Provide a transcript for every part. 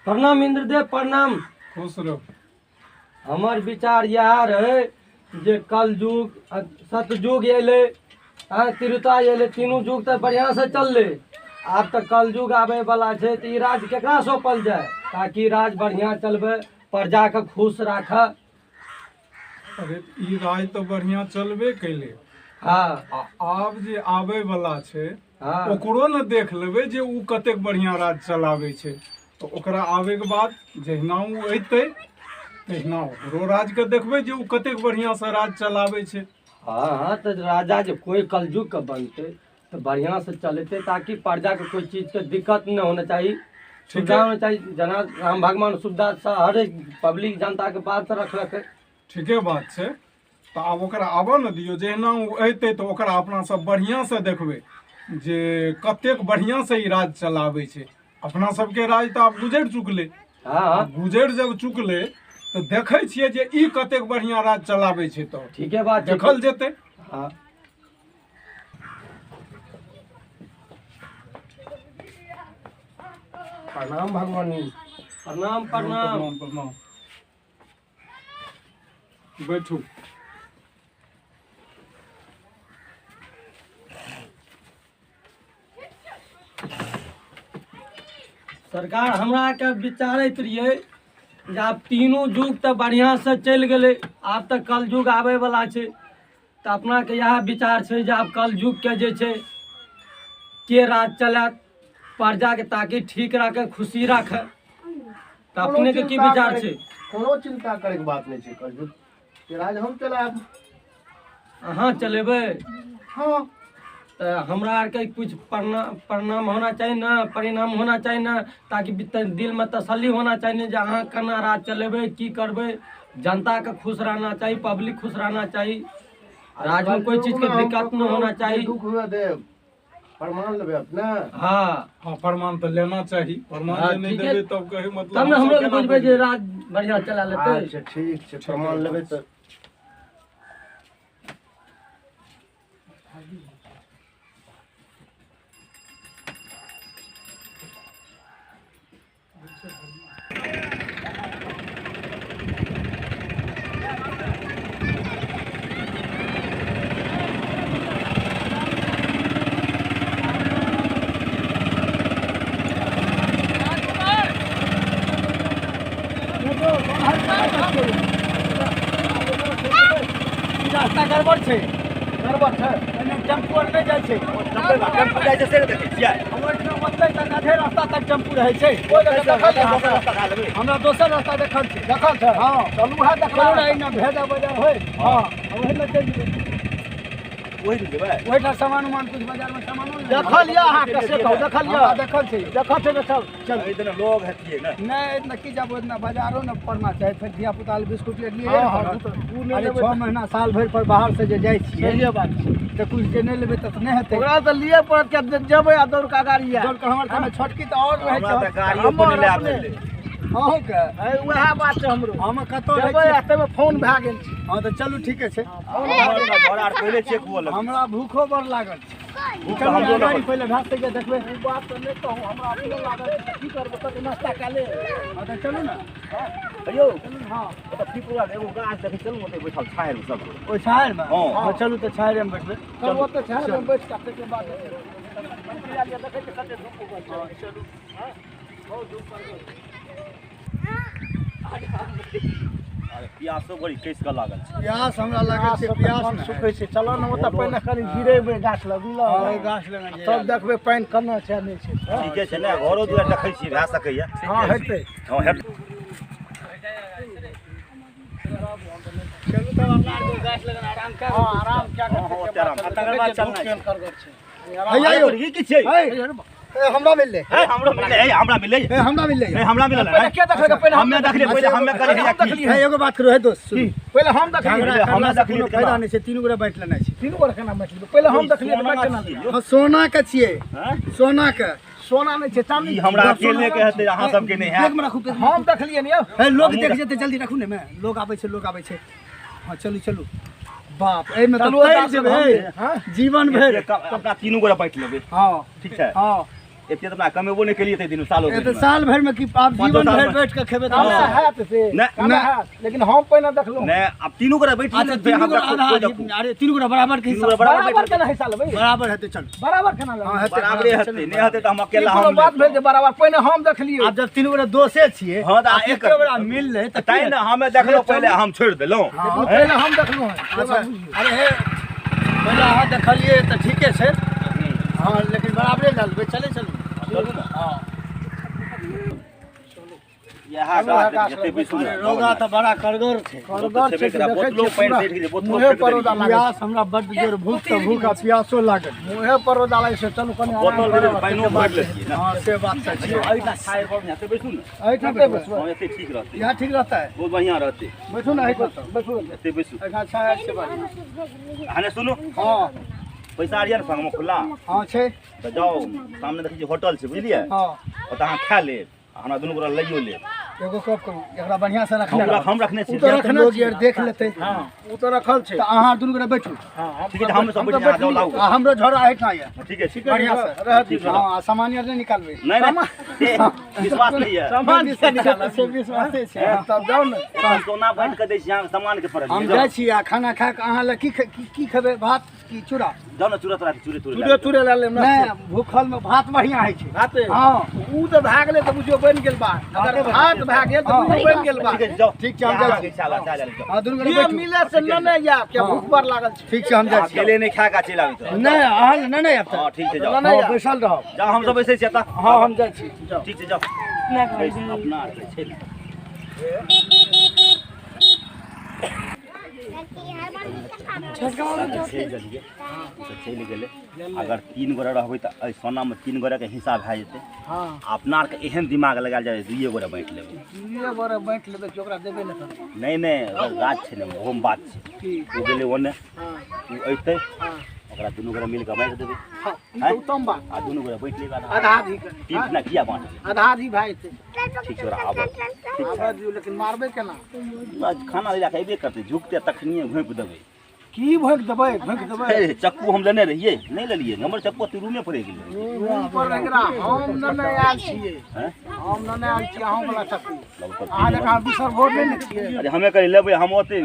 प्रणाम इंद्रदेव प्रणाम। खुश रहो। हमार विचार यह रहे जे कल युग सतयुग एले त्रेता एले, तीनों युग तो बढ़िया से चलले। आब तो कल युग आवे वाला है तो राज केकरा सौंपल जाए ताकि राज बढ़िया चलबे, प्रजा के खुश राख। अरे ई राज तो बढ़िया चलबे कैले। हाँ आब जे आवे वाला छै हाँ ओकरो न देख लेबै जे ऊ कतेक बढ़िया राज चलाबै छै, तो ओकरा आवे के बाद जहिना ऊ अयतै तहिना ओकरो राज के देखबै जे ऊ कतेक बढ़िया से राज चलाबै छै। हाँ तो राजा जो कोई कलयुग का बनते तो बढ़िया से चलते ताकि प्रजा के कोई चीज के दिक्कत न होना चाहिए, सुविधा होना चाहिए। जना राम भगवान सुविधा से हर एक पब्लिक जनता के बात रखलक। ठीके बात छै, तो आब ओकरा आबऽ न दियौ। जहिना ऊ अयतै तो ओकरा अपना सब बढ़िया से देखबै जे कतेक बढ़िया से ई राज चलाबै छै। अपना सबके राज तो आब गुजरि चुकलै। हाँ गुजरि जब चुकलै तो देखै छियै जे ई कतेक बढ़िया राज चलाबै छै, तो ठीक है बात देखल जेतै। हाँ प्रणाम भगवानी, प्रणाम प्रणाम। प्रणाम प्रणाम। बैठू। सरकार हमरा के विचारैत रहिए जे आब तीनों युग तो बढ़िया से चल गए, आब तो कल युग आवे वाला छै। तो अपना के यह विचार छै जे आब कल युग के जे छै के राज चलत प्रजा के ताकि ठीक रखे, खुशी रखे। तो अपने के की विचार छै? कोनो चिंता करे के बात नहीं छै। कलयुग के राज हम चलाब। अहाँ चलेबे हाँ तो हमरा आर के कुछ परिणाम होना चाहिए ना, परिणाम होना चाहिए ना, ताकि दिल में तसल्ली होना चाहिए जे अहाँ केना राज चलेबे, की करबे। जनता के खुश रहना चाहिए, पब्लिक खुश रहना चाहिए, राज में कोई चीज के दिक्कत न होना चाहिए। दुख हुए देव प्रमाण लेबे अपने। हाँ हाँ प्रमाण तो लेना चाहिए। प्रमाण हाँ, जे नहीं ठीक है। देबै तब कहे मतलब तब न हम सब लोग केना बुझबे जे बुझबै? राज बढ़िया चला लेते। अच्छा ठीक छै, प्रमाण लेबे तो रास्ता गड़बड़ छै, गड़बड़ छै। एने टेम्पू आर नहीं जाय छै। टेम्पू जाय छै से देखै छियै। हमर ठाम ओतै तक आधे रास्ता तक टेम्पू रहै छै। हमरा दोसर रास्ता देखल छै। देखल छै। हाँ चलू है देखला चलू ना, भेजा बाजार होय। हाँ ओही में चल जेबै। ओही दिन जेबै। ओही ठाम सामान उमान कुछ बाजार में सामानो नहीं देखल यऽ अहाँ कैसे कहू, देखल यऽ। हाँ, देखल छै। देखल छै देखल। चल इधर लोग हेतिए ना। नहीं इतना की जब इतना बाजारो न पड़ना चाहिए, फिर धिया पुता बिस्कुट ले लिए। हाँ, हाँ, उ नहीं अरे लेबै 6 महीना साल भर पर बाहर से जे जाय छियै सहिए बात छै। तो कुछ जे नहीं लेबै त नहीं हेतै। ओकरा तऽ लिए पड़त के जेबै आ दौड़ का गाड़ी है। दौड़ के हमर ठाम छोटकी तो और रहे हमरा छै। तऽ गाड़ियो पर ले आबै ले। अहूँ के वएह बात छै हमरो। हम कतौ जेबै रहै आ तैमे फोन भए गेल छै। हाँ तो चलू ठीके छै। घर आर पहिले चेक हुअ लगे। हमरा भूखो बड़ लागल छै। भूख चलू हमरो गाड़ी लागल। पहिले भाग के देखबै। ई बात तऽ नहि कहूँ, हमरा अपने लागल छै। की करबै तऽ नाश्ता कए ले। हाँ तो चलू ना। अयो हाँ ओतऽ पीपुरा एगो गाछ देखै चलू ओतऽ बैठल छाहरि में सब। ओइ छाहरि में। हाँ। हाँ चलू तो छाहरि में बैठबै। सब ओतऽ छाहरि में बैठ कऽ तैके बाद देखै छै कते धूप उगल छै। चलू बहुत धूप पड़ गेल। अरे प्यासो बड़ी कैस कऽ लागल छै। प्यास हमरा लागल छै, प्यास मन में सुखै छै। चलो न ओतऽ पहिने कनी गिरेबै गाछ लगू हाँ गाछ लगा जे तब देखबै पानि केना छै नहि छै। ठीके छै ने, घरो दुआर देखै छियै भए सकैए। हाँ हेतै। हँ हेतै। चलू तब अपना आर गाछ लगन आराम कर। हाँ आराम क्या हाँ, हाँ, ओते आराम। तकर बाद चलना है। करगर छै। भैया यौ ई की छै? हमरा मिल ले। हे हमरो मिलै, हे हमरा मिलै, ए हमरा मिल ले। हे हमरा मिलल है। के देखलकै पहिने हमे देखलियै, पहिले हमे करै है की? है एगो बात करो है दोस्त सुन। पहिले हम देखलियै। हम हमरा देखलियै कोनो केना? फायदा नहीं छै, तीनू गोरे बैठ लेना छै। तीनू गोरे केना बैठलियै? पहिले हम देखलियै तऽ बैठ केना छियै। हाँ, सोना के छिए, हैं? सोना के। सोना नहीं छै, चांदी ई हमरा अकेले के हेतै, अहाँ सबके नहीं है। एक में रखू के। हम देखलियै ने यौ। है लोग देख जेते, जल्दी रखू ने। में लोग आबै छै, लोग आबै छै। हाँ चलू चलू। बाप ए में तो चलू, तैर बाप रे जेबै बाप रे। हाँ? जीवन भर। अपना तीनू गोरा बैठ लेबै। हाँ ठीक छै। हाँ एते तो ना कमेबो नहीं केलिए ते दिन सालों ये तो साल भर में की आप पाँच जीवन साल भर में। बैठ के खेबे काला हैत से नहीं, काला हैत लेकिन हम पहिने देखलहुँ ने अब तीनों करे बैठ अच्छा तीनों को आधा अरे तीनों को बराबर के तीनों हिसाब को बराबर बराबर केना हिस्सा लेबै बराबर हेतै चल बराबर केना हां लेबै हेतै बराबरे हते नहीं हते तो हम ई अकेला कोनो हम बात भेल जे बराबर पहिने हम देखलियै आप जब तीनों को दोषे छिए हाँ, तो आ एक एक बेरा मिल ले त ताई ना हमें देखलो पहले हम छोड़ देलो लेकिन पहिने हम देखलहुँ अच्छा अरे हे पहले अहाँ देखलिए त ठीके छै हां लेकिन बराबरे डालबे चले चलू हां यहा गाछ जते भी सुन रोगा त बड़ा करगर छै करगर छै करा बोतलो पानी सेठ के बोतलो मुहे परोदा लागल प्यास हमरा बड्ड जोर भूख त भूखा प्यासो लागल मुहे परोदा लागै छै चलू कनी बोतल दे पानियो भर लेती ना हां से बात सच छै ऐसा खाए पर यहाँ पे बैठू ना एहिठाम एते बैठू बैसबै हम ऐसे ठीक रहते यहाँ ठीक रहता है बहुत बढ़िया रहते बैठू ना एहिठाम बैसू ऐसे बैसू एहिठाम छाया छै बात हने सुनो हां पैसा आ ना संग में खुला हां छै तो जाओ सामने देखिए होटल छै बुझलिए हां ओतऽ अहाँ खा ले हमरा दुनू गोरा लइयो ले एगो कप करू एकरा बढ़िया से रख ले हम रखने छी तो रखने लोग यार देख लेते हां उ तो रखल छै त अहाँ दुनू गोरा बैठू हां ठीक है हम सब बैठ जाओ लाओ आ हमरो झोरा एहिठाम ये ठीक है ठीक बढ़िया से रह दी हां सामान यार नहीं निकालबे नहीं नहीं विश्वास नहीं है सामान से निकाल से विश्वासे छै तब जाउ ने हम सोना बांट के दै छी अहाँ सामान के फरक हम जाइ छी आ खाना खा के अहाँ ले की खेबै भात की चूड़ा जाओ ना चूरा तोरा चूरे चूरे तोरे चूरे ला लेम ना नहीं भूखल में भात बढ़िया है छै भाते हां उ तो भाग ले तो बुझियो बनि गेल बा अगर भात भाग गेल तो बुझियो बनि गेल बा ठीक है जाओ ठीक छै हम जाइ छी चला चला जाओ हां दुनू गोरा ये बैठू मिले से न नहीं या क्या भूख पर लागल छै ठीक छै हम जाइ छी अकेले नहीं खा का चला आबी तो नहीं अहाँ नहीं नहीं अब हां ठीक है जाओ नहीं, हां बैसल रहो जाओ हम सब ऐसे छी एता हां हम जाइ छी ठीक है जाओ अपना छै चलि गेलै अगर 3 गोरा रहबै तऽ एहि सोनामे 3 गोराके हिस्सा भए जेतै हां अपना आरके एहन दिमाग लगायल जाए 2 गोरा बाँटि लेबै ये बारे बैठ लेबै कि ओकरा देबे न करबै नहीं नहीं अगर गाछ छै ने ओहोमे बात छै ठीक ओ गेलै ओन्ने हां ओ अयतै हां ओकरा दुनू गोरा मिल कऽ बाँटि देबै हां ई तो उत्तम बात आ दुनू गोरा बाँटि लेबै आधा आधी तीन ना किया बाँटबै आधा आधी भाई थे ठीक छै ओकरा आबऽ ठीक आबा दियो लेकिन मारबे केना छै खाना ले जाके अयबे करतै झुकतै तखनिए घोंपि देबै की भोंक देबै हे, चक्कू हम लेने रहिए नहीं लेलिए हमर चक्कू तू रूमे पड़े गेलै रूम पर एकरा हम न नहीं आयल छियै हैं हम न नहीं आयल छियै हम वाला चक्कू अहाँ जकाँ दूसर वोट नहीं ने छियै अरे हमे कहीं लेबै हम ओते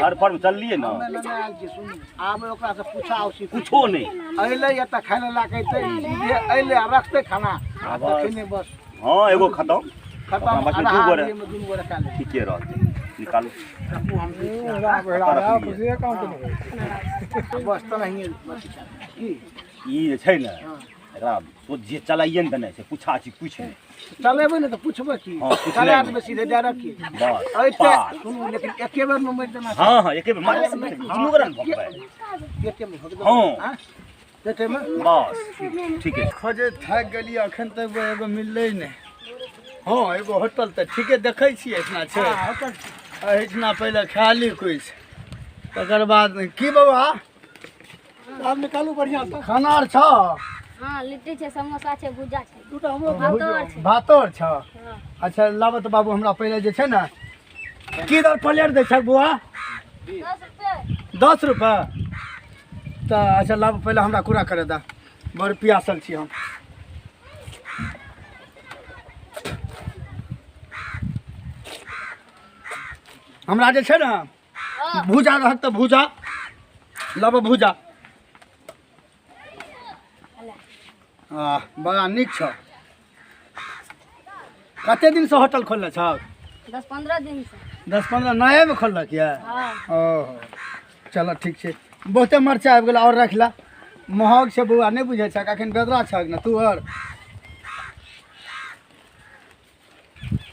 घर पर में चललिए ना हमे न नहीं आयल छियै सुनू आब ओकरा से पूछा उसी कुछो नहीं अइले एतऽ खाय लए लाके सीधे अइले आ रखते खाना आ तखने बस हाँ एगो खत्म खत्म अपना बचमे आधा दू गोरे। आधी में दुनू गोरे खा ले ठीके रहतै निकालू चक्कू हम बस तो नहीं की ई जे छै ने एकरा सोच जे चलाइए ने देने छै पूछा छी कुछ नहीं चलेबै ने तऽ पुछबै की हाँ, पूछ चला लेबै। देबै सीधे डायरेक्ट की बस ऐते पास। सुनू लेकिन एके बेर में मरि देना हाँ हाँ एके बेर मार दुनू गोरा ने भोंकबै एके में भग हाँ। देते में बस ठीक है खोजे थाकि गेलियै अखन तक एगो मिललै नहि हाँ एगो होटल तऽ ठीके देखै छियै एहिठिना छै एहिठिना पहिले खाली कुछ तकर बाद की बौआ आब निकालू बढ़िया से खाना आर छौ हाँ लिट्टी छै समोसा छै भुज्जा छै दूटा हमरो भातो छै भातो आर छौ हाँ। अच्छा लाबत बाबू हमरा पहिले जे छै ने की दर प्लेट दै छौ बौआ 10 रुपए 10 रुपये तऽ अच्छा लाबू पहिले हमरा पूरा करे दे बड़ पियासल छी हम हमरा जे छै ने भूजा रहत तऽ भूजा लब भूजा बड़ा नीक छौ कते दिन से होटल खोलले छौ 10-15 दिन से 10-15 नएमे खोललक यऽ हाँ ओहो चलो ठीक छै बहुते मरचा आबि गेला और रख ला महग छै बौआ नहि बुझै छक एखन बेदरा छक ने तू और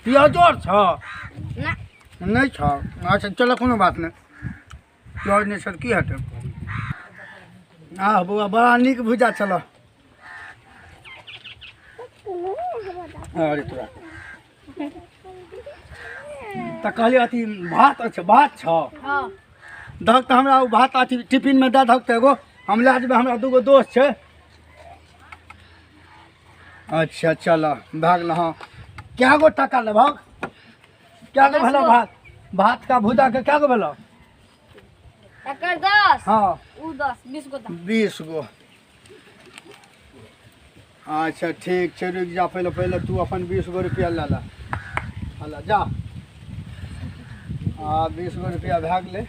प्याजो आर छौ ना नहीं छौ अच्छा चलो कोनो बात नहीं प्याज नहीं सर की हटे बौआ बड़ा नीक भुजा चलो अरे तोरा तऽ कहलियै अथी भात अच्छा भात छौ हाँ धक तऽ हमरा ओ भात अथी टिफिन में दे धक तऽ एगो हम लए जेबै हमरा दूगो दोस्त छै अच्छा चल भए गेल हाँ कए गो टका लेबहक कए गो भेलो भात भात का भुजा के कए गो भेलो एकर 10 हाँ उ 10 20 गो 20 गो अच्छा ठीक छै, रुक जा, पहले पहले तू अपन 20 गो रुपया ले ला। हला जा। 20 गो रुपया भए गेलै।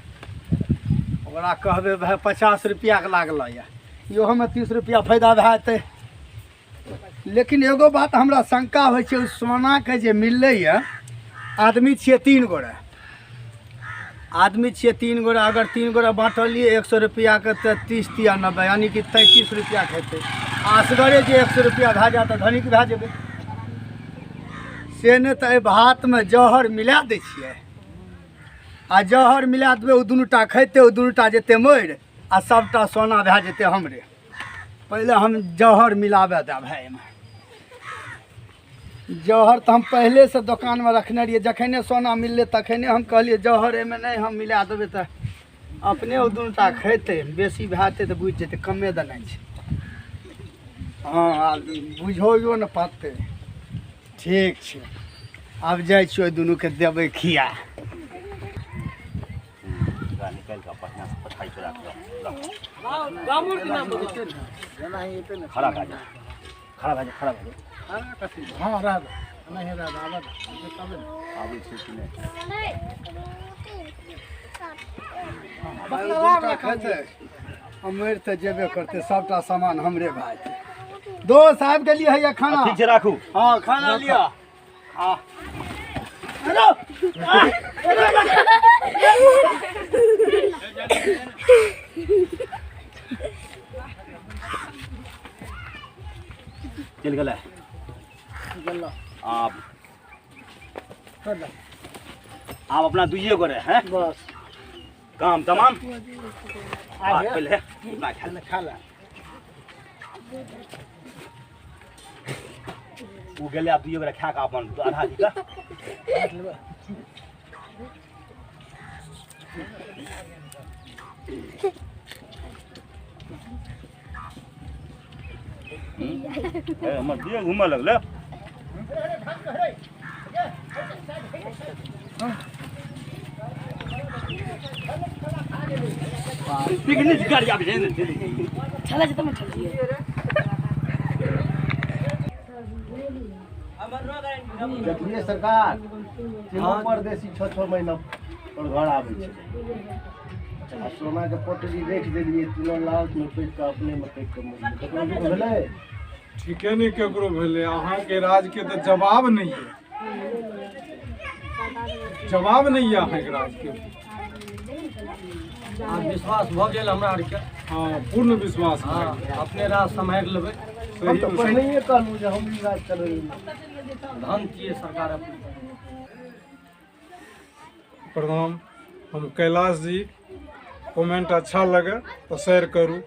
ओकरा कहबै भाइ 50 रुपयाके लागल यऽ, इहोमे 30 रुपया फायदा भए जेतै। लेकिन एगो बात हमरा शंका होइ छै, ओ सोनाके जे मिललै यऽ, आदमी छियै 3 गोरे, आदमी छियै 3 गोरे, अगर 3 गोरे बाँटलियै 100 रुपयाके तऽ 30 तिया 90, यानी कि 33 रुपया खेतै। असगरे जे 100 रुपया भए जाए तऽ धनिक भए जेबै। से नहि तऽ एहि भातमे जहर मिला दै छियै, आ जहर मिला देबै, ओ दुनू टा खैतै, ओ दुनू टा जेतै मरि, आ सभटा सोना भए जेतै हमरे। पहिले हम जहर मिलाबे देब भाइ एहिमे। जहर तऽ हम पहिलेसँ दोकानमे रखने रहिए, जखने सोना मिललै तखने हम कहलिए जहर एहिमे नहीं हम मिला देबै तऽ अपने ओ दुनू टा खैतै, बेसी भए जेतै तऽ बुझि जेतै कमे देनाइ छै। हाँ बुझो ने पड़तै। ठीक छै, आब जाइ छियै, ओहि दुनूके देबै खिया। निकालि कऽ बढ़िआँ से पठाइ चोरा कऽ गामर के नाम बताओ। खड़ा भए जा, खड़ा भए जा, खड़ा भए जा। हाँ रह नहीं रह आबै आबै छै कि नहि? खेतै मरि तऽ जेबे करतै, सबटा सामान हमरे भए जेतै। दोस्त आबि गेलियै है खाना। ठीक छै, राखू। हाँ खाना लिअ। हाँ चल गेलै। आप अपना दुइये गोरे हैं, बस काम तमाम। पहले इतना खा ले। वो गेले, आप दुइये गोरे खा के अपन आधा दी का हमर दिए घूमऽ लगले। पिकनिक गाड़ी आबि छै ने। चला जेतै मैं चलिए। देखिए सरकार, तीनों परदेसी 6-6 महीना पर घर आबै छै, आ सोना के पोटली रख देलिए, तीनों लाख में पैक के अपने में पैक के ककरो भी भेलै। ठीके नहीं केकरो भेलै, अहाँके राजके तऽ जवाब नहीं है, जवाब नहीं है अहाँके राजके। आब विश्वास भऽ गेल हमरा आरके। हाँ पूर्ण विश्वास है। हाँ अपने राज सम्हारि लेबै। हम तो पहिने कहलहुँ जे हम ई राज चलै। धन छियै सरकार अपने। प्रणाम, हम कैलाश जी। कमेंट अच्छा लगे तो शेयर करूँ।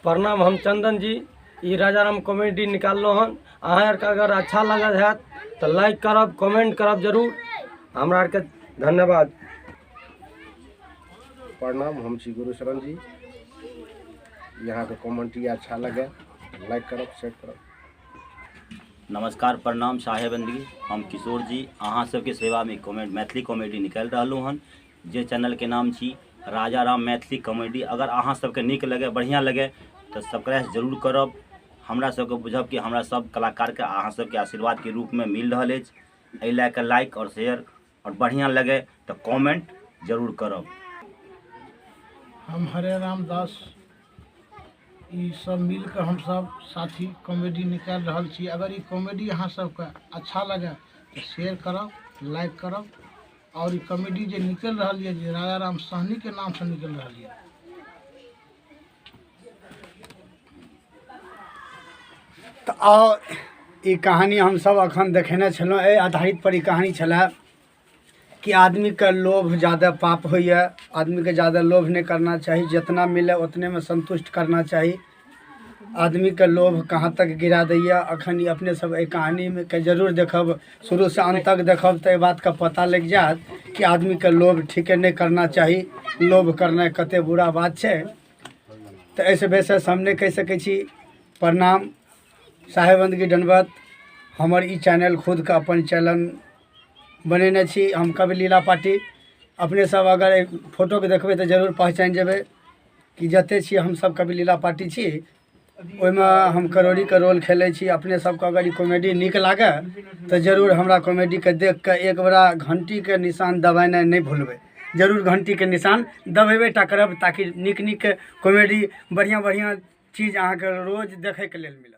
प्रणाम, हम चंदन जी। ई राजाराम कॉमेडी निकाललो हन। अहाँ आरके अगर अच्छा लागत हैत तो लाइक करब, कमेंट करब जरूर। हमरा आरके धन्यवाद। प्रणाम, हम छी गुरुशरण जी। यहाँ के कमेंट्री अच्छा लगे लाइक करब, शेयर करब। नमस्कार, प्रणाम, साहेब बंदगी। हम किशोर जी अहाँ सबके सेवा में मैथिली कॉमेडी निकालि रहलूँ हन, जे चैनल के नाम छी राजाराम मैथिली कॉमेडी। अगर अहाँ सबके नीक लगे, बढ़िया लगे तो सब्सक्राइब जरूर करब। हमरा सबके बुझब कि हमरा सब कलाकार के अहाँ सबके आशीर्वाद के रूप में मिल रहा है। एहि लए के लाइक और शेयर और बढ़िया लगे तो कमेंट जरूर करब। हम हरे राम दास, ई सब मिल के हम सब साथी कॉमेडी निकाल रहल छी। अगर ई कॉमेडी अहाँ सबके अच्छा लगे तो शेयर करब, लाइक करब। और ई कॉमेडी जे निकल रहल है, जे राजाराम साहनी के नाम से निकल रहल है। तऽ आओर ई कहानी हमसब अखन देखेने छलहुँ। एहि आधारित पर ई कहानी छलै कि आदमी के लोभ ज़्यादा पाप होइए। आदमी के ज़्यादा लोभ नहीं करना चाहिए, जितना मिले उतने में संतुष्ट करना चाहिए। आदमी के लोभ कहाँ तक गिरा दैए, अखन ई अपने सब एहि कहानी में के जरूर देखब, शुरू से अंत तक देखब तो बात का पता लग जात कि आदमी के लोभ ठीके नहीं करना चाहिए। लोभ करना कते बुरा बात है। तो ऐसे वैसे हम नहीं कह सकै छी। प्रणाम, साहेब बंदगी दंडवत। हमर ई चैनल खुद का अपन चैनल बनेने छी हम, कवि लीला पार्टी। अपने सब अगर फोटो के देखबै तो जरूर पहचान जेबै कि जते छी हमसब कवि लीला पार्टी छी, ओहिमे हम करोड़ीके रोल खेलै छी। अपने सबके अगर ई कॉमेडी नीक लागे तऽ जरूर हमरा कॉमेडीके देख कऽ एक बेरा घंटीके निशान दबेनाइ नहीं भूलबै, जरूर घंटीके निशान दबेबे टा करब, ताकि नीक नीक कॉमेडी बढ़िया बढ़िया चीज अहाँके रोज देखैके लेल मिलत।